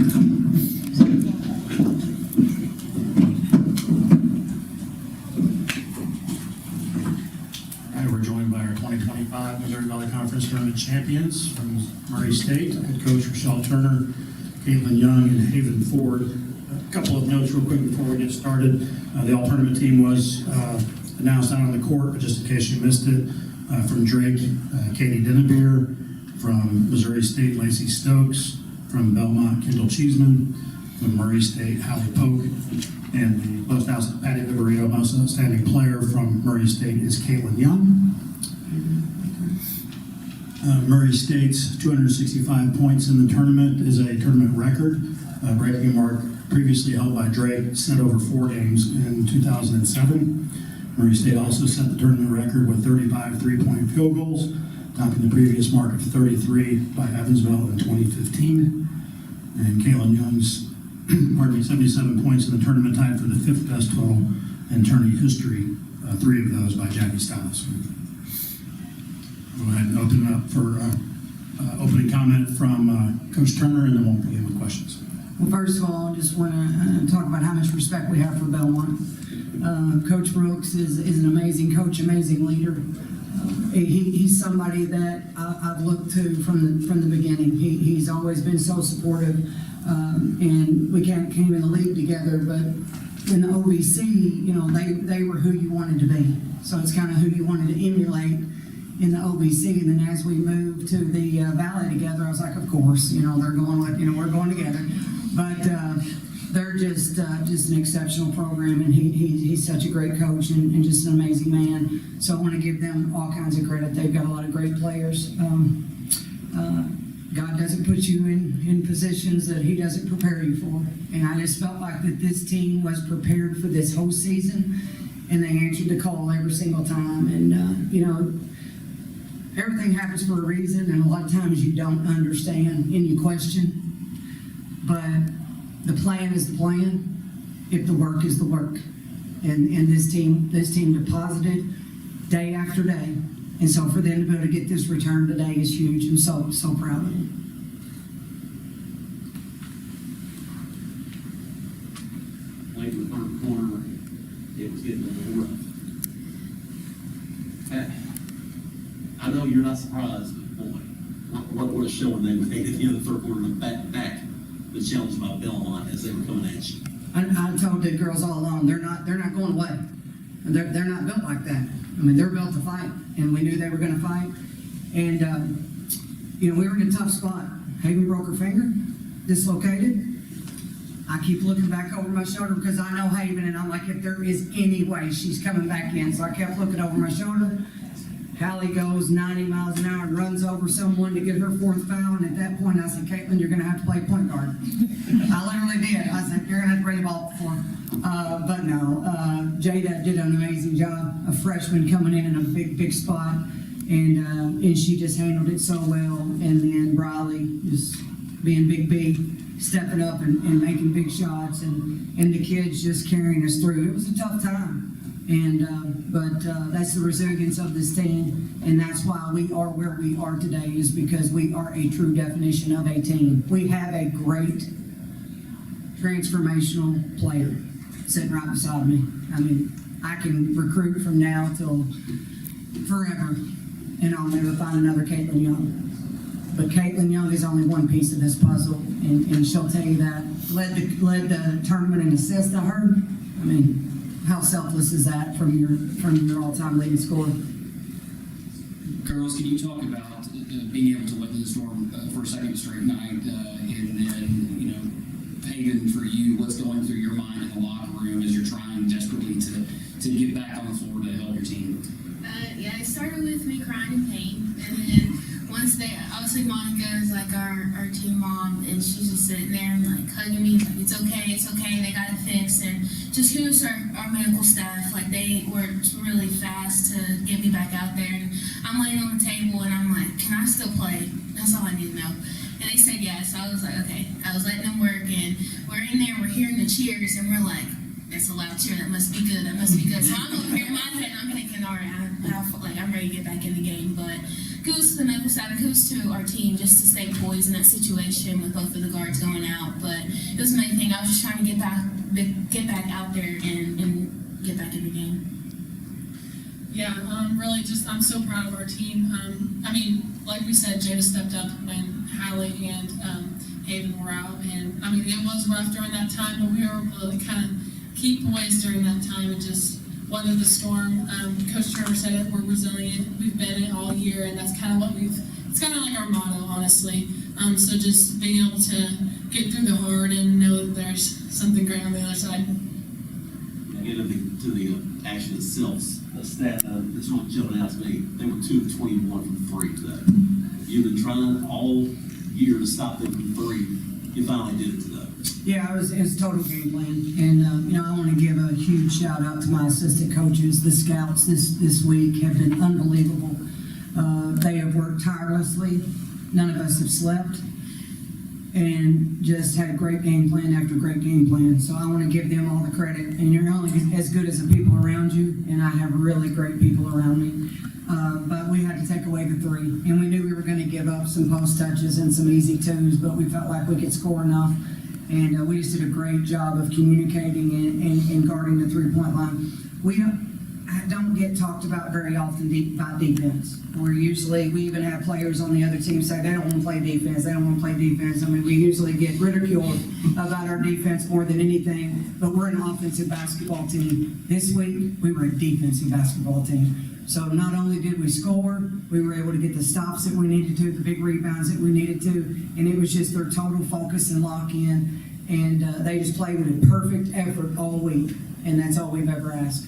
We're joined by our 2025 Missouri Valley Conference Tournament champions from Murray State, head coach Rochelle Turner, Caitlin Young, and Haven Ford. A couple of notes real quick before we get started. The all-tournament team was announced out on the court, but just in case you missed it, from Drake, Katie Dennebeer, from Missouri State, Lacey Stokes, from Belmont, Kendall Cheeseman, from Murray State, Hallie Polk, and the most outstanding Liberio, most outstanding player from Murray State is Caitlin Young. Murray State's 265 points in the tournament is a tournament record, breaking a mark previously held by Drake, set over 4 games in 2007. Murray State also set the tournament record with 35 three-point field goals, topping the previous mark of 33 by Evansville in 2015. And Caitlin Young's 77 points in the tournament, tied for the 5th best total in tourney history, 3 of those by Jackie Stiles. Go ahead and open it up for opening comment from Coach Turner, and then we'll begin with questions. Well, first of all, I just want to talk about how much respect we have for Belmont. Coach Brooks is an amazing coach, amazing leader. He's somebody that I've looked to from the beginning. He's always been so supportive, and we came in the league together, but in the OVC, you know, they were who you wanted to be. So it's kind of who you wanted to emulate in the OVC. And then as we moved to the Valley together, I was like, of course, you know, they're going with, you know, we're going together. But they're just an exceptional program, and he's such a great coach and just an amazing man. So I want to give them all kinds of credit. They've got a lot of great players. God doesn't put you in positions that he doesn't prepare you for. And I just felt like that this team was prepared for this whole season, and they answered the call every single time. And, you know, everything happens for a reason, and a lot of times you don't understand and you question. But the plan is the plan if the work is the work. And this team deposited day after day. And so for them to be able to get this return today is huge. I'm so proud of them. Late in the third quarter, it was getting a little rough. I know you're not surprised, but boy, what a showing they made at the end of the third quarter, back the challenge by Belmont as they were coming at you. I told the girls all along, they're not going away. They're not built like that. I mean, they're built to fight, and we knew they were going to fight. And you know, we were in a tough spot. Haven broke her finger, dislocated. I keep looking back over my shoulder because I know Haven, and I'm like, if there is any way she's coming back in. So I kept looking over my shoulder. Hallie goes 90 miles an hour and runs over someone to get her 4th foul. And at that point, I said, Caitlin, you're going to have to play point guard. I literally did. I said, you're going to have to bring the ball for her. But no, Jada did an amazing job. A freshman coming in a big spot. And she just handled it so well. And then Briley just being Big B, stepping up and making big shots. And the kids just carrying us through. It was a tough time. But that's the resilience of this team, and that's why we are where we are today, is because we are a true definition of a team. We have a great transformational player sitting right beside me. I mean, I can recruit from now till forever, and I'll never find another Caitlin Young. But Caitlin Young is only one piece of this puzzle, and she'll tell you that. Led the tournament in assists, I heard. I mean, how selfless is that from your all-time leading scorer? Girls, can you talk about being able to weather the storm for a second straight night, and then, you know, Haven, for you, what's going through your mind in the locker room as you're trying desperately to get back on the floor to help your team? Yeah, it started with me crying in pain, and then once obviously Monica is like our team mom, and she's just sitting there and like hugging me, like it's okay, they got it fixed. And just kudos to our medical staff, like they worked really fast to get me back out there. And I'm laying on the table and I'm like, can I still play? That's all I need to know. And they said yes. So I was like, okay. I was letting them work, and we're in there, we're hearing the cheers, and we're like, that's a loud cheer, that must be good, So I'm over here in my head, I'm thinking, all right, I'm ready to get back in the game. But kudos to the medical staff, kudos to our team just to stay poised in that situation with both of the guards going out. But it was my thing. I was just trying to get back out there and get back in the game. Yeah, really just, I'm so proud of our team. I mean, like we said, Jada stepped up when Hallie and Haven were out, and I mean, it was rough during that time, but we were able to kind of keep poised during that time and just weather the storm. Coach Turner said it, we're resilient. We've been it all year, and that's kind of what it's kind of like our motto, honestly. So just being able to get through the hard and know that there's something great on the other side. Get to the action itself, the stat that's really jumping out to me, they were 2 of 21 from 3 today. You've been trying all year to stop them from 3. You finally did it today. Yeah, it was a total game plan. And, I want to give a huge shout out to my assistant coaches. The scouts this week have been unbelievable. They have worked tirelessly. None of us have slept. And just had a great game plan after great game plan. So I want to give them all the credit. And you're only as good as the people around you. And I have really great people around me. But we had to take away the 3. And we knew we were going to give up some post touches and some easy 2s, but we felt like we could score enough. And we just did a great job of communicating and guarding the 3-point line. We don't get talked about very often about defense. We even have players on the other team say they don't want to play defense. They don't want to play defense. I mean, we usually get ridiculed about our defense more than anything, but we're an offensive basketball team. This week, we were a defensive basketball team. So not only did we score, we were able to get the stops that we needed to, the big rebounds that we needed to, and it was just their total focus and lock-in, and they just played with a perfect effort all week, and that's all we've ever asked.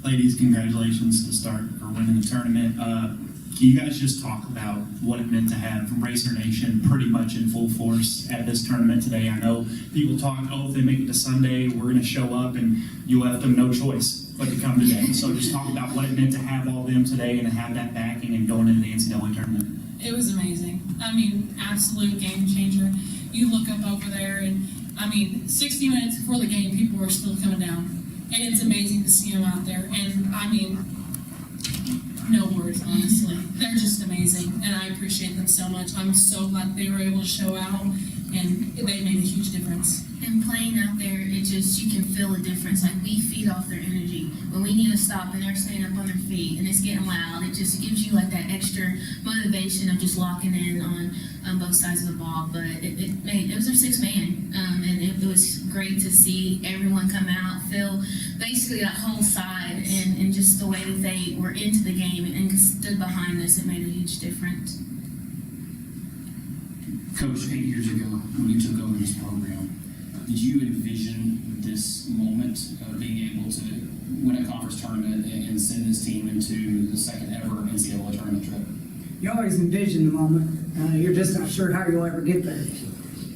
Ladies, congratulations to start for winning the tournament. Can you guys just talk about what it meant to have Racer Nation pretty much in full force at this tournament today? I know people talk, if they make it to Sunday, we're going to show up, and you left them no choice but to come today. So just talk about what it meant to have all them today and to have that backing and going into the NCAA tournament. It was amazing. I mean, absolute game changer. You look up over there, and I mean, 60 minutes before the game, people were still coming down. And it's amazing to see them out there. And I mean, no words, honestly. They're just amazing, and I appreciate them so much. I'm so glad they were able to show out, and they made a huge difference. And playing out there, you can feel a difference. Like, we feed off their energy. When we need to stop and they're staying up on their feet and it's getting loud, it just gives you like that extra motivation of just locking in on both sides of the ball. But it was our 6th man, and it was great to see everyone come out, feel basically that whole side, and just the way that they were into the game and stood behind us. It made a huge difference. Coach, 8 years ago, when you took over this program, did you envision this moment of being able to win a conference tournament and send this team into the second ever NCAA tournament trip? You always envision the moment. You're just not sure how you'll ever get there.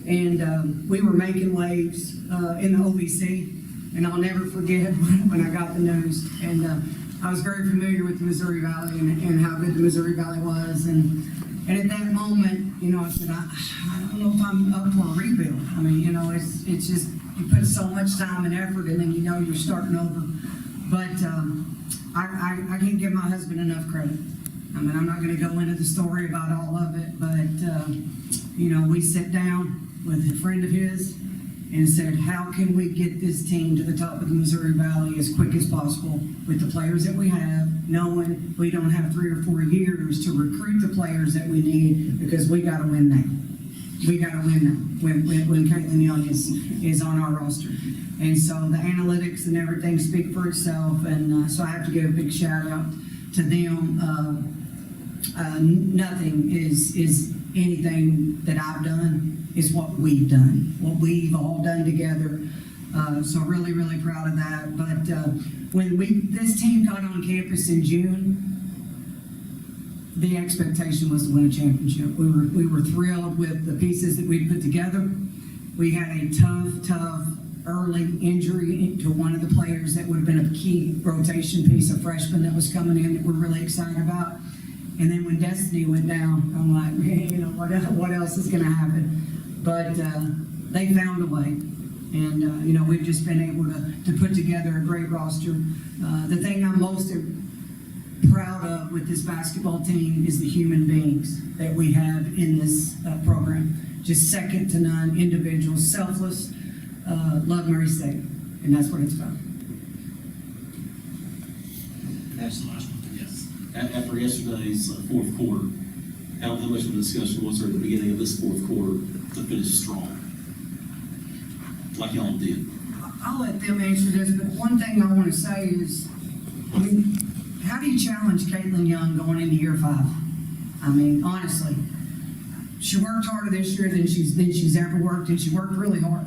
And we were making waves in the OVC, and I'll never forget when I got the news. And I was very familiar with the Missouri Valley and how good the Missouri Valley was. And at that moment, I said, I don't know if I'm up for a rebuild. I mean, it's just, you put so much time and effort, and then you're starting over. But I can't give my husband enough credit. I mean, I'm not going to go into the story about all of it, but, we sat down with a friend of his and said, how can we get this team to the top of the Missouri Valley as quick as possible with the players that we have, knowing we don't have 3 or 4 years to recruit the players that we need, because we got to win now. We got to win now when Caitlin Young is on our roster. And so the analytics and everything speak for itself, and so I have to give a big shout out to them. Nothing is anything that I've done. Is what we've done, what we've all done together. So really, really proud of that. But when this team got on campus in June, the expectation was to win a championship. We were thrilled with the pieces that we put together. We had a tough early injury to one of the players that would have been a key rotation piece, a freshman that was coming in that we're really excited about. And then when Destiny went down, I'm like, man, what else is going to happen? But they found a way, and we've just been able to put together a great roster. The thing I'm most proud of with this basketball team is the human beings that we have in this program. just second to none individuals, selfless, love Murray State, and that's what it's about. That's the last one. Yes. After yesterday's fourth quarter, how much of a discussion was there at the beginning of this fourth quarter to finish strong? Like y'all did. I'll let them answer this, but one thing I want to say is, I mean, how do you challenge Caitlin Young going into year 5? I mean, honestly, she worked harder this year than she's ever worked, and she worked really hard.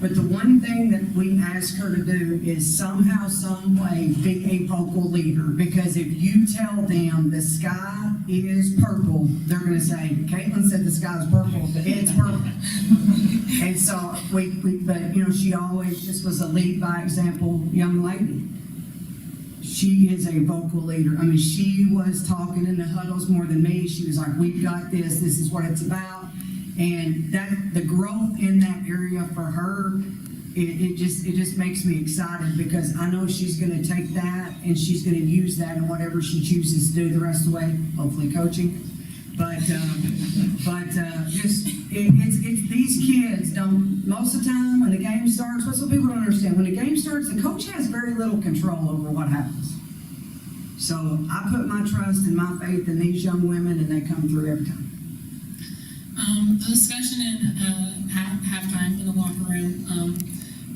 But the one thing that we ask her to do is somehow, some way, be a vocal leader. Because if you tell them the sky is purple, they're going to say, Caitlin said the sky is purple, but it's purple. And so but you know, she always just was a lead by example young lady. She is a vocal leader. I mean, she was talking in the huddles more than me. She was like, we've got this. This is what it's about. And that the growth in that area for her, it just makes me excited, because I know she's going to take that and she's going to use that in whatever she chooses to do the rest of the way. Hopefully, coaching. But just it's these kids don't, most of the time when the game starts. What's what people don't understand? When the game starts, the coach has very little control over what happens. So I put my trust and my faith in these young women, and they come through every time. The discussion in halftime in the locker room,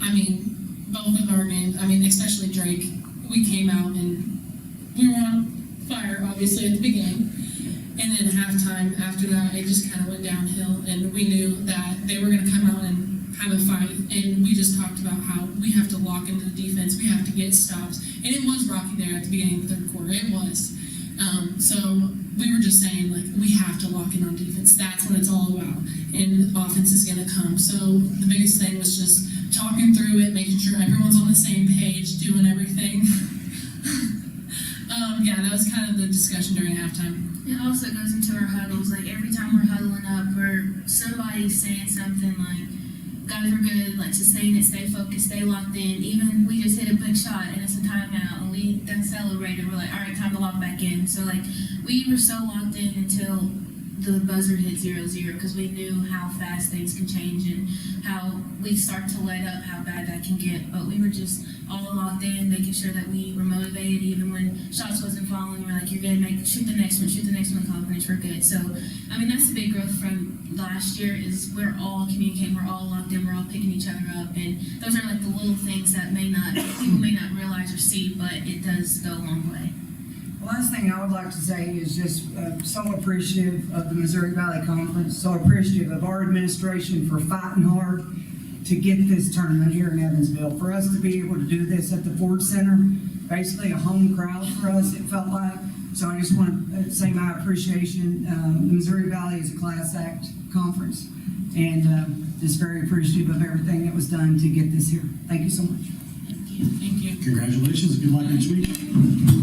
I mean, both of our games, I mean, especially Drake, we came out and we were on fire, obviously, at the beginning. And then halftime, after that, it just kind of went downhill, and we knew that they were going to come out and have a fight. And we just talked about how we have to lock into the defense, we have to get stops. And it was rocky there at the beginning of the third quarter, it was. So we were just saying, like, we have to lock in on defense. That's what it's all about. And offense is going to come. So the biggest thing was just talking through it, making sure everyone's on the same page, doing everything. Yeah, that was kind of the discussion during halftime. It also goes into our huddles. Like every time we're huddling up, or somebody's saying something like, guys are good, like sustain it, stay focused, stay locked in. Even we just hit a big shot and it's a timeout and we then celebrated. We're like, all right, time to lock back in. So like we were so locked in until the buzzer hit 0-0, because we knew how fast things can change and how we start to let up, how bad that can get. But we were just all locked in, making sure that we were motivated even when shots wasn't falling. We're like, you're gonna shoot the next one, confidence, we're good. So I mean, that's the big growth from last year, is we're all communicating, we're all locked in, we're all picking each other up, and those are like the little things that people may not realize or see, but it does go a long way. The last thing I would like to say is just so appreciative of the Missouri Valley Conference, so appreciative of our administration for fighting hard to get this tournament here in Evansville. For us to be able to do this at the Ford Center, basically a home crowd for us, it felt like. So I just want to say my appreciation. The Missouri Valley is a class act conference, and just very appreciative of everything that was done to get this here. Thank you so much. Thank you. Congratulations. Good luck next week.